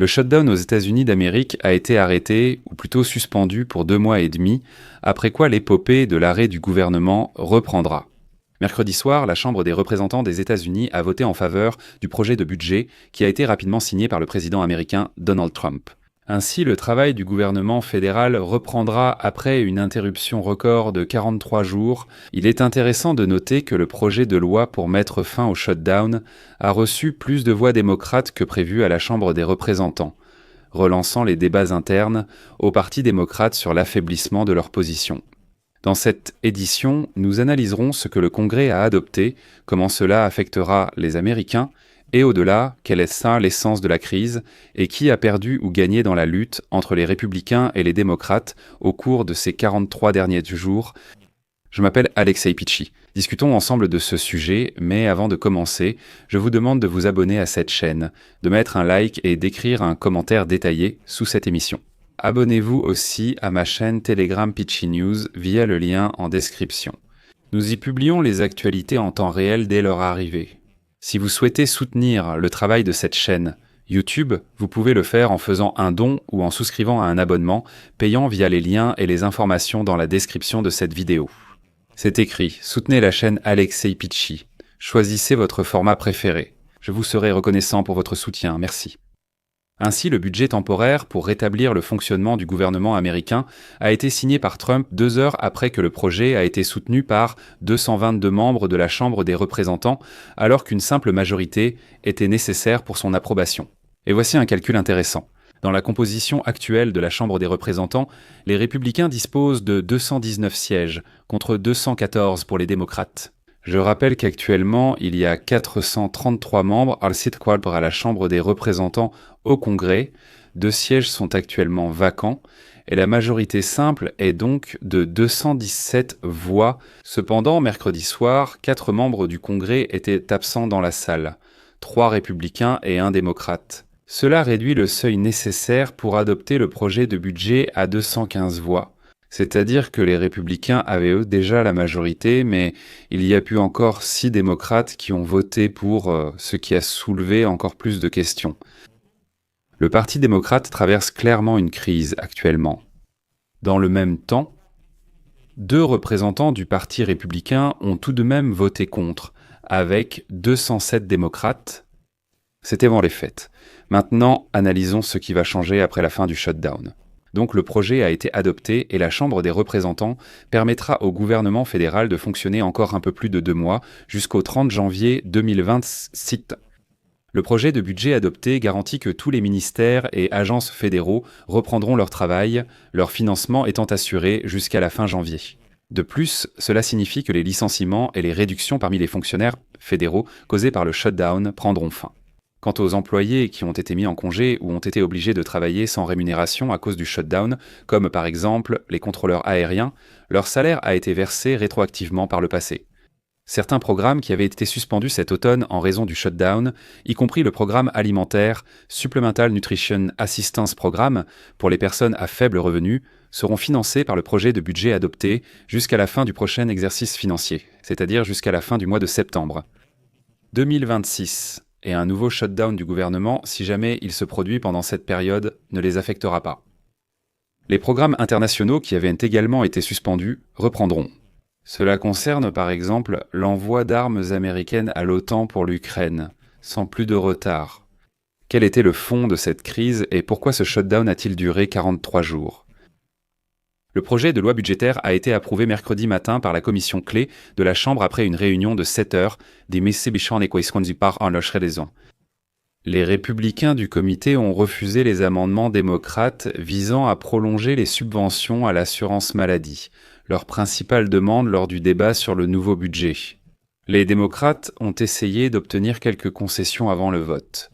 Le shutdown aux États-Unis d'Amérique a été arrêté, ou plutôt suspendu pour 2 mois et demi, après quoi l'épopée de l'arrêt du gouvernement reprendra. Mercredi soir, la Chambre des représentants des États-Unis a voté en faveur du projet de budget qui a été rapidement signé par le président américain Donald Trump. Ainsi, le travail du gouvernement fédéral reprendra après une interruption record de 43 jours. Il est intéressant de noter que le projet de loi pour mettre fin au shutdown a reçu plus de voix démocrates que prévu à la Chambre des représentants, relançant les débats internes au Parti démocrate sur l'affaiblissement de leur position. Dans cette édition, nous analyserons ce que le Congrès a adopté, comment cela affectera les Américains, et au-delà, quelle est ça l'essence de la crise, et qui a perdu ou gagné dans la lutte entre les républicains et les démocrates au cours de ces 43 derniers jours. Je m'appelle Alexei Pichi. Discutons ensemble de ce sujet, mais avant de commencer, je vous demande de vous abonner à cette chaîne, de mettre un like et d'écrire un commentaire détaillé sous cette émission. Abonnez-vous aussi à ma chaîne Telegram Pichi News via le lien en description. Nous y publions les actualités en temps réel dès leur arrivée. Si vous souhaitez soutenir le travail de cette chaîne YouTube, vous pouvez le faire en faisant un don ou en souscrivant à un abonnement, payant via les liens et les informations dans la description de cette vidéo. C'est écrit, soutenez la chaîne Alexei Pichi. Choisissez votre format préféré. Je vous serai reconnaissant pour votre soutien, merci. Ainsi, le budget temporaire pour rétablir le fonctionnement du gouvernement américain a été signé par Trump 2 heures après que le projet a été soutenu par 222 membres de la Chambre des représentants, alors qu'une simple majorité était nécessaire pour son approbation. Et voici un calcul intéressant. Dans la composition actuelle de la Chambre des représentants, les républicains disposent de 219 sièges, contre 214 pour les démocrates. Je rappelle qu'actuellement, il y a 433 membres à la Chambre des représentants au Congrès. 2 sièges sont actuellement vacants et la majorité simple est donc de 217 voix. Cependant, mercredi soir, 4 membres du Congrès étaient absents dans la salle, 3 républicains et 1 démocrate. Cela réduit le seuil nécessaire pour adopter le projet de budget à 215 voix. C'est-à-dire que les républicains avaient eux déjà la majorité, mais il y a eu encore 6 démocrates qui ont voté pour, ce qui a soulevé encore plus de questions. Le Parti démocrate traverse clairement une crise actuellement. Dans le même temps, 2 représentants du Parti républicain ont tout de même voté contre, avec 207 démocrates. C'était avant les fêtes. Maintenant, analysons ce qui va changer après la fin du shutdown. Donc le projet a été adopté et la Chambre des représentants permettra au gouvernement fédéral de fonctionner encore un peu plus de 2 mois, jusqu'au 30 janvier 2026. Le projet de budget adopté garantit que tous les ministères et agences fédéraux reprendront leur travail, leur financement étant assuré jusqu'à la fin janvier. De plus, cela signifie que les licenciements et les réductions parmi les fonctionnaires fédéraux causés par le shutdown prendront fin. Quant aux employés qui ont été mis en congé ou ont été obligés de travailler sans rémunération à cause du shutdown, comme par exemple les contrôleurs aériens, leur salaire a été versé rétroactivement par le passé. Certains programmes qui avaient été suspendus cet automne en raison du shutdown, y compris le programme alimentaire Supplemental Nutrition Assistance Programme pour les personnes à faible revenu, seront financés par le projet de budget adopté jusqu'à la fin du prochain exercice financier, c'est-à-dire jusqu'à la fin du mois de septembre 2026. Et un nouveau shutdown du gouvernement, si jamais il se produit pendant cette période, ne les affectera pas. Les programmes internationaux qui avaient également été suspendus reprendront. Cela concerne par exemple l'envoi d'armes américaines à l'OTAN pour l'Ukraine, sans plus de retard. Quel était le fond de cette crise et pourquoi ce shutdown a-t-il duré 43 jours ? Le projet de loi budgétaire a été approuvé mercredi matin par la commission clé de la Chambre après une réunion de 7 heures des Mitsubishi par en raison. Les républicains du comité ont refusé les amendements démocrates visant à prolonger les subventions à l'assurance maladie, leur principale demande lors du débat sur le nouveau budget. Les démocrates ont essayé d'obtenir quelques concessions avant le vote.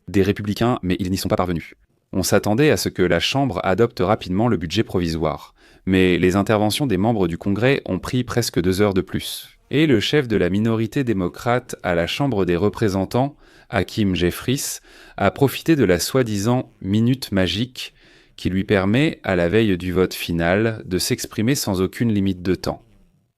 Des républicains, mais ils n'y sont pas parvenus. On s'attendait à ce que la Chambre adopte rapidement le budget provisoire, mais les interventions des membres du Congrès ont pris presque 2 heures de plus. Et le chef de la minorité démocrate à la Chambre des représentants, Hakeem Jeffries, a profité de la soi-disant « minute magique » qui lui permet, à la veille du vote final, de s'exprimer sans aucune limite de temps.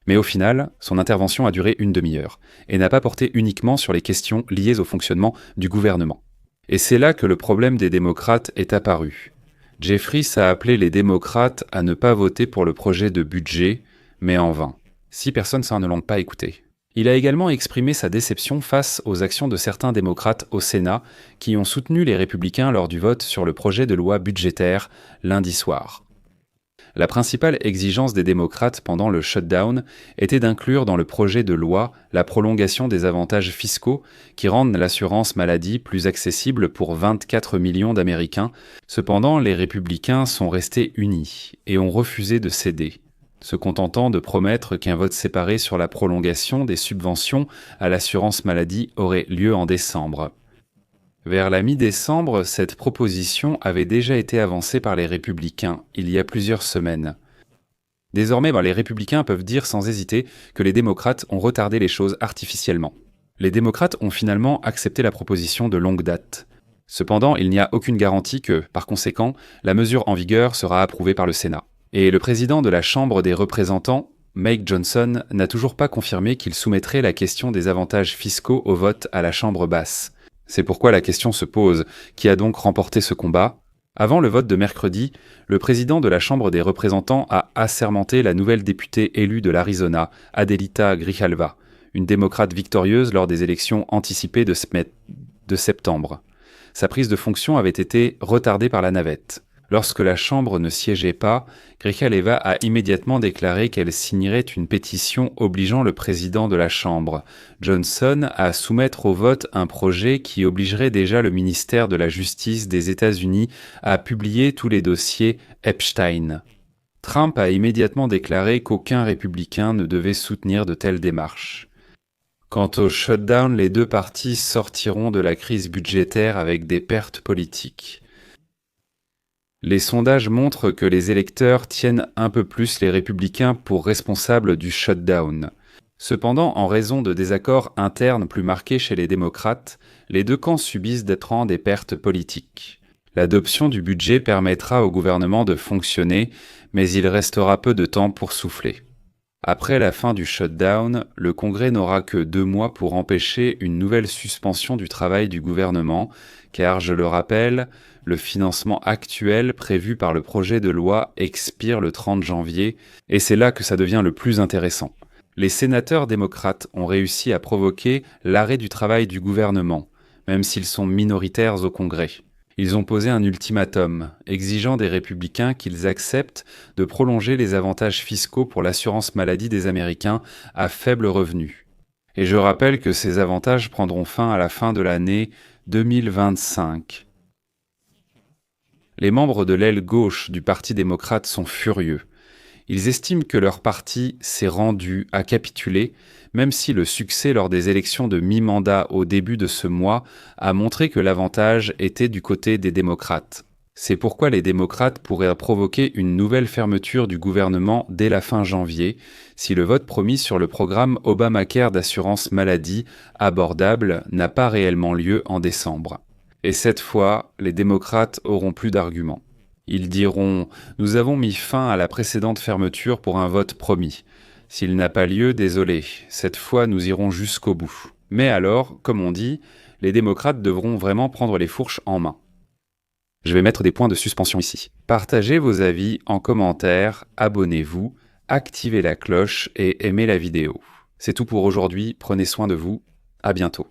Mais au final, son intervention a duré une demi-heure, et n'a pas porté uniquement sur les questions liées au fonctionnement du gouvernement. Et c'est là que le problème des démocrates est apparu. Jeffries a appelé les démocrates à ne pas voter pour le projet de budget, mais en vain. 6 personnes ça ne l'ont pas écouté. Il a également exprimé sa déception face aux actions de certains démocrates au Sénat qui ont soutenu les républicains lors du vote sur le projet de loi budgétaire lundi soir. La principale exigence des démocrates pendant le shutdown était d'inclure dans le projet de loi la prolongation des avantages fiscaux qui rendent l'assurance maladie plus accessible pour 24 millions d'Américains. Cependant, les républicains sont restés unis et ont refusé de céder, se contentant de promettre qu'un vote séparé sur la prolongation des subventions à l'assurance maladie aurait lieu en décembre. Vers la mi-décembre, cette proposition avait déjà été avancée par les républicains il y a plusieurs semaines. Désormais, les républicains peuvent dire sans hésiter que les démocrates ont retardé les choses artificiellement. Les démocrates ont finalement accepté la proposition de longue date. Cependant, il n'y a aucune garantie que, par conséquent, la mesure en vigueur sera approuvée par le Sénat. Et le président de la Chambre des représentants, Mike Johnson, n'a toujours pas confirmé qu'il soumettrait la question des avantages fiscaux au vote à la Chambre basse. C'est pourquoi la question se pose, qui a donc remporté ce combat? Avant le vote de mercredi, le président de la Chambre des représentants a assermenté la nouvelle députée élue de l'Arizona, Adelita Grijalva, une démocrate victorieuse lors des élections anticipées de septembre. Sa prise de fonction avait été retardée par la navette. Lorsque la Chambre ne siégeait pas, Grijalva a immédiatement déclaré qu'elle signerait une pétition obligeant le président de la Chambre, Johnson, à soumettre au vote un projet qui obligerait déjà le ministère de la Justice des États-Unis à publier tous les dossiers Epstein. Trump a immédiatement déclaré qu'aucun républicain ne devait soutenir de telles démarches. Quant au shutdown, les deux partis sortiront de la crise budgétaire avec des pertes politiques. Les sondages montrent que les électeurs tiennent un peu plus les républicains pour responsables du shutdown. Cependant, en raison de désaccords internes plus marqués chez les démocrates, les deux camps subissent des pertes politiques. L'adoption du budget permettra au gouvernement de fonctionner, mais il restera peu de temps pour souffler. Après la fin du shutdown, le Congrès n'aura que 2 mois pour empêcher une nouvelle suspension du travail du gouvernement, car, je le rappelle, le financement actuel prévu par le projet de loi expire le 30 janvier, et c'est là que ça devient le plus intéressant. Les sénateurs démocrates ont réussi à provoquer l'arrêt du travail du gouvernement, même s'ils sont minoritaires au Congrès. Ils ont posé un ultimatum, exigeant des républicains qu'ils acceptent de prolonger les avantages fiscaux pour l'assurance maladie des Américains à faible revenu. Et je rappelle que ces avantages prendront fin à la fin de l'année 2025. Les membres de l'aile gauche du Parti démocrate sont furieux. Ils estiment que leur parti s'est rendu à capituler, même si le succès lors des élections de mi-mandat au début de ce mois a montré que l'avantage était du côté des démocrates. C'est pourquoi les démocrates pourraient provoquer une nouvelle fermeture du gouvernement dès la fin janvier, si le vote promis sur le programme Obamacare d'assurance maladie abordable n'a pas réellement lieu en décembre. Et cette fois, les démocrates auront plus d'arguments. Ils diront « Nous avons mis fin à la précédente fermeture pour un vote promis. S'il n'a pas lieu, désolé, cette fois nous irons jusqu'au bout. » Mais alors, comme on dit, les démocrates devront vraiment prendre les fourches en main. Je vais mettre des points de suspension ici. Partagez vos avis en commentaire, abonnez-vous, activez la cloche et aimez la vidéo. C'est tout pour aujourd'hui, prenez soin de vous, à bientôt.